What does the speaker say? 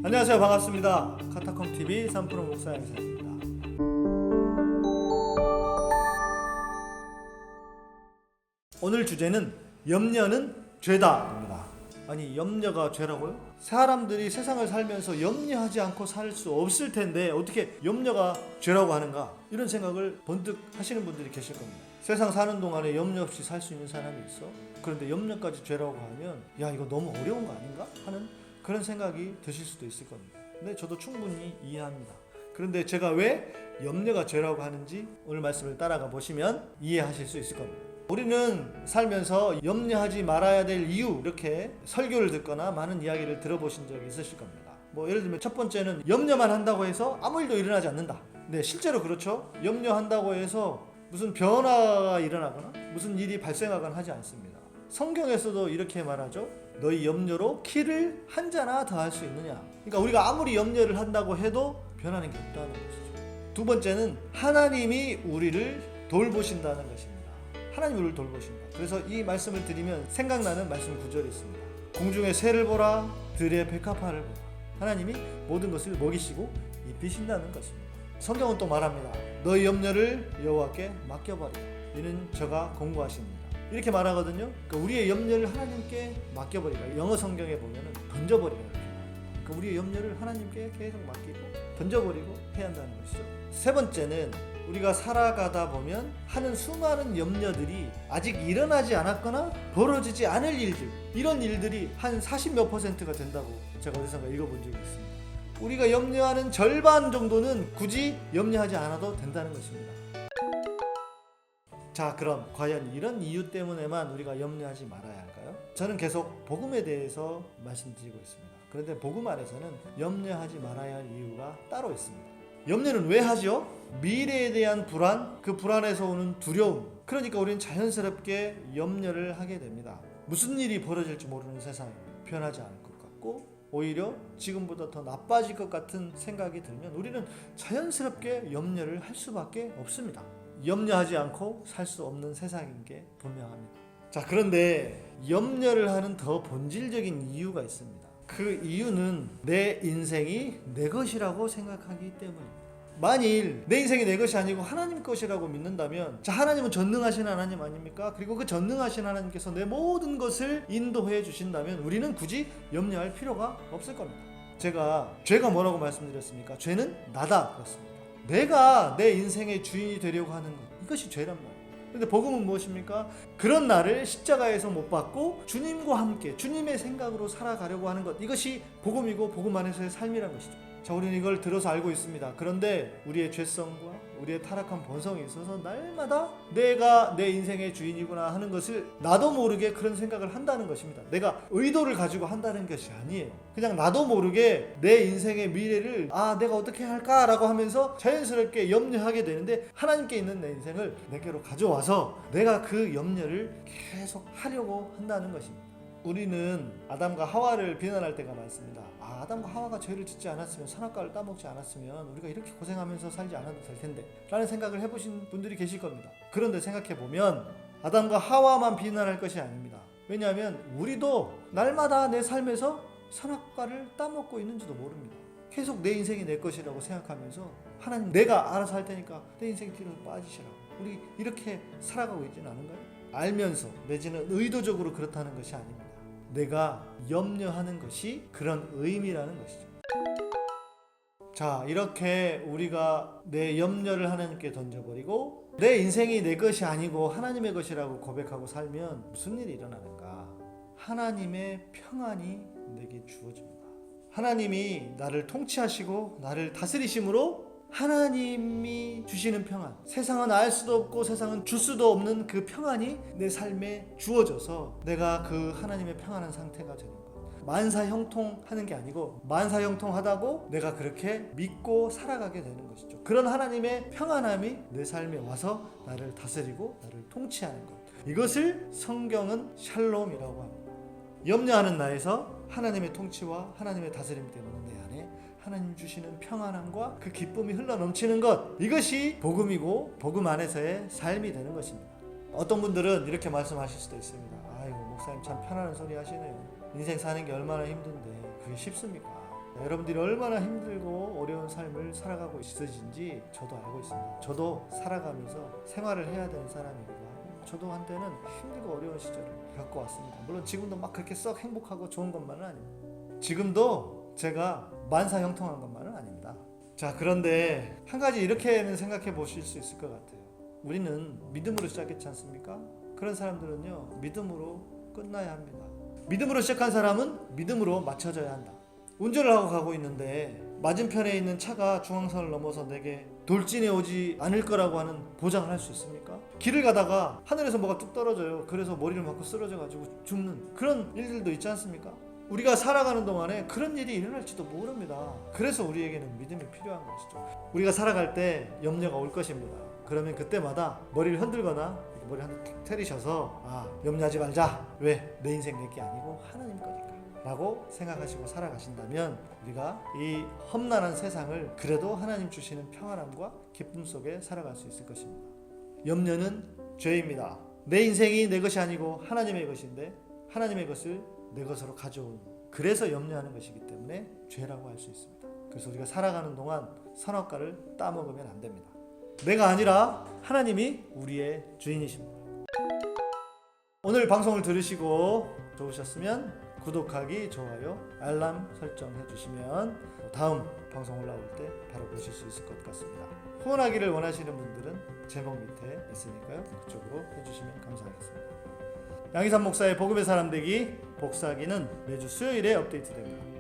안녕하세요. 반갑습니다. 카타콤TV 3프로 목사 양사입니다. 오늘 주제는 염려는 죄다입니다. 아니, 염려가 죄라고요? 사람들이 세상을 살면서 염려하지 않고 살 수 없을 텐데 어떻게 염려가 죄라고 하는가? 이런 생각을 번뜩 하시는 분들이 계실 겁니다. 세상 사는 동안에 염려 없이 살 수 있는 사람이 있어? 그런데 염려까지 죄라고 하면 야, 이거 너무 어려운 거 아닌가? 하는 그런 생각이 드실 수도 있을 겁니다. 근데 저도 충분히 이해합니다. 그런데 제가 왜 염려가 죄라고 하는지 오늘 말씀을 따라가 보시면 이해하실 수 있을 겁니다. 우리는 살면서 염려하지 말아야 될 이유, 이렇게 설교를 듣거나 많은 이야기를 들어보신 적이 있으실 겁니다. 예를 들면 첫 번째는 염려만 한다고 해서 아무 일도 일어나지 않는다. 네, 실제로 그렇죠. 염려한다고 해서 무슨 변화가 일어나거나 무슨 일이 발생하거나 하지 않습니다. 성경에서도 이렇게 말하죠. 너희 염려로 키를 한 자나 더 할 수 있느냐. 그러니까 우리가 아무리 염려를 한다고 해도 변하는 게 없다는 것이죠. 두 번째는 하나님이 우리를 돌보신다는 것입니다. 하나님이 우리를 돌보신다. 그래서 이 말씀을 드리면 생각나는 말씀 구절이 있습니다. 공중의 새를 보라, 들의 백합화를 보라. 하나님이 모든 것을 먹이시고 입히신다는 것입니다. 성경은 또 말합니다. 너희 염려를 여호와께 맡겨버리라. 이는 저가 공고하십니다. 이렇게 말하거든요. 그러니까 우리의 염려를 하나님께 맡겨버리라. 영어 성경에 보면은 던져버리라 이렇게 말합니다. 그러니까 우리의 염려를 하나님께 계속 맡기고 던져버리고 해야 한다는 것이죠. 세 번째는 우리가 살아가다 보면 하는 수많은 염려들이 아직 일어나지 않았거나 벌어지지 않을 일들, 이런 일들이 한 40몇 %가 된다고 제가 어디선가 읽어본 적이 있습니다. 우리가 염려하는 절반 정도는 굳이 염려하지 않아도 된다는 것입니다. 자, 그럼 과연 이런 이유 때문에만 우리가 염려하지 말아야 할까요? 저는 계속 복음에 대해서 말씀드리고 있습니다. 그런데 복음 안에서는 염려하지 말아야 할 이유가 따로 있습니다. 염려는 왜 하죠? 미래에 대한 불안, 그 불안에서 오는 두려움. 그러니까 우리는 자연스럽게 염려를 하게 됩니다. 무슨 일이 벌어질지 모르는 세상이 변하지 않을 것 같고 오히려 지금보다 더 나빠질 것 같은 생각이 들면 우리는 자연스럽게 염려를 할 수밖에 없습니다. 염려하지 않고 살 수 없는 세상인 게 분명합니다. 자, 그런데 염려를 하는 더 본질적인 이유가 있습니다. 그 이유는 내 인생이 내 것이라고 생각하기 때문입니다. 만일 내 인생이 내 것이 아니고 하나님 것이라고 믿는다면, 자, 하나님은 전능하신 하나님 아닙니까? 그리고 그 전능하신 하나님께서 내 모든 것을 인도해 주신다면 우리는 굳이 염려할 필요가 없을 겁니다. 죄가 뭐라고 말씀드렸습니까? 죄는 나다 그렇습니다. 내가 내 인생의 주인이 되려고 하는 것, 이것이 죄란 말이에요. 근데 복음은 무엇입니까? 그런 나를 십자가에서 못 박고 주님과 함께 주님의 생각으로 살아가려고 하는 것, 이것이 복음이고 복음 안에서의 삶이란 것이죠. 자, 우리는 이걸 들어서 알고 있습니다. 그런데 우리의 죄성과 우리의 타락한 본성이 있어서 날마다 내가 내 인생의 주인이구나 하는 것을 나도 모르게 그런 생각을 한다는 것입니다. 내가 의도를 가지고 한다는 것이 아니에요. 그냥 나도 모르게 내 인생의 미래를 내가 어떻게 할까라고 하면서 자연스럽게 염려하게 되는데, 하나님께 있는 내 인생을 내게로 가져와서 내가 그 염려를 계속 하려고 한다는 것입니다. 우리는 아담과 하와를 비난할 때가 많습니다. 아담과 하와가 죄를 짓지 않았으면, 선악과를 따먹지 않았으면 우리가 이렇게 고생하면서 살지 않아도 될 텐데 라는 생각을 해보신 분들이 계실 겁니다. 그런데 생각해보면 아담과 하와만 비난할 것이 아닙니다. 왜냐하면 우리도 날마다 내 삶에서 선악과를 따먹고 있는지도 모릅니다. 계속 내 인생이 내 것이라고 생각하면서 하나님, 내가 알아서 할 테니까 내 인생 뒤로 빠지시라고, 우리 이렇게 살아가고 있지는 않은가요? 알면서 내지는 의도적으로 그렇다는 것이 아닙니다. 내가 염려하는 것이 그런 의미라는 것이죠. 자, 이렇게 우리가 내 염려를 하나님께 던져버리고 내 인생이 내 것이 아니고 하나님의 것이라고 고백하고 살면 무슨 일이 일어나는가? 하나님의 평안이 내게 주어집니다. 하나님이 나를 통치하시고 나를 다스리심으로 하나님이 주시는 평안, 세상은 알 수도 없고 세상은 줄 수도 없는 그 평안이 내 삶에 주어져서 내가 그 하나님의 평안한 상태가 되는 것. 만사형통하는 게 아니고 만사형통하다고 내가 그렇게 믿고 살아가게 되는 것이죠. 그런 하나님의 평안함이 내 삶에 와서 나를 다스리고 나를 통치하는 것, 이것을 성경은 샬롬이라고 합니다. 염려하는 나에서 하나님의 통치와 하나님의 다스림 때문에 내 안에 하나님 주시는 평안함과 그 기쁨이 흘러넘치는 것, 이것이 복음이고 복음 안에서의 삶이 되는 것입니다. 어떤 분들은 이렇게 말씀하실 수도 있습니다. 아이고, 목사님 참 편안한 소리 하시네요. 인생 사는 게 얼마나 힘든데 그게 쉽습니까? 여러분들이 얼마나 힘들고 어려운 삶을 살아가고 있으신지 저도 알고 있습니다. 저도 살아가면서 생활을 해야 되는 사람이기도 하고 저도 한때는 힘들고 어려운 시절을 겪어왔습니다. 물론 지금도 막 그렇게 썩 행복하고 좋은 것만은 아닙니다. 지금도 제가 만사형통한 것만은 아닙니다. 자, 그런데 한 가지 이렇게는 생각해 보실 수 있을 것 같아요. 우리는 믿음으로 시작했지 않습니까? 그런 사람들은요, 믿음으로 끝나야 합니다. 믿음으로 시작한 사람은 믿음으로 맞춰져야 한다. 운전을 하고 가고 있는데 맞은편에 있는 차가 중앙선을 넘어서 내게 돌진해 오지 않을 거라고 하는 보장을 할 수 있습니까? 길을 가다가 하늘에서 뭐가 뚝 떨어져요. 그래서 머리를 맞고 쓰러져 가지고 죽는 그런 일들도 있지 않습니까? 우리가 살아가는 동안에 그런 일이 일어날지도 모릅니다. 그래서 우리에게는 믿음이 필요한 것이죠. 우리가 살아갈 때 염려가 올 것입니다. 그러면 그때마다 머리를 흔들거나 머리 한 대 탁 때리셔서 염려하지 말자. 왜? 내 인생 내게 아니고 하나님 거니까 라고 생각하시고 살아가신다면 우리가 이 험난한 세상을 그래도 하나님 주시는 평안함과 기쁨 속에 살아갈 수 있을 것입니다. 염려는 죄입니다. 내 인생이 내 것이 아니고 하나님의 것인데 하나님의 것을 내 것으로 가져온, 그래서 염려하는 것이기 때문에 죄라고 할 수 있습니다. 그래서 우리가 살아가는 동안 선악과를 따먹으면 안 됩니다. 내가 아니라 하나님이 우리의 주인이십니다. 오늘 방송을 들으시고 좋으셨으면 구독하기, 좋아요, 알람 설정해 주시면 다음 방송 올라올 때 바로 보실 수 있을 것 같습니다. 후원하기를 원하시는 분들은 제목 밑에 있으니까요. 그쪽으로 해주시면 감사하겠습니다. 양희삼 목사의 복음의 사람 되기 복사기는 매주 수요일에 업데이트됩니다.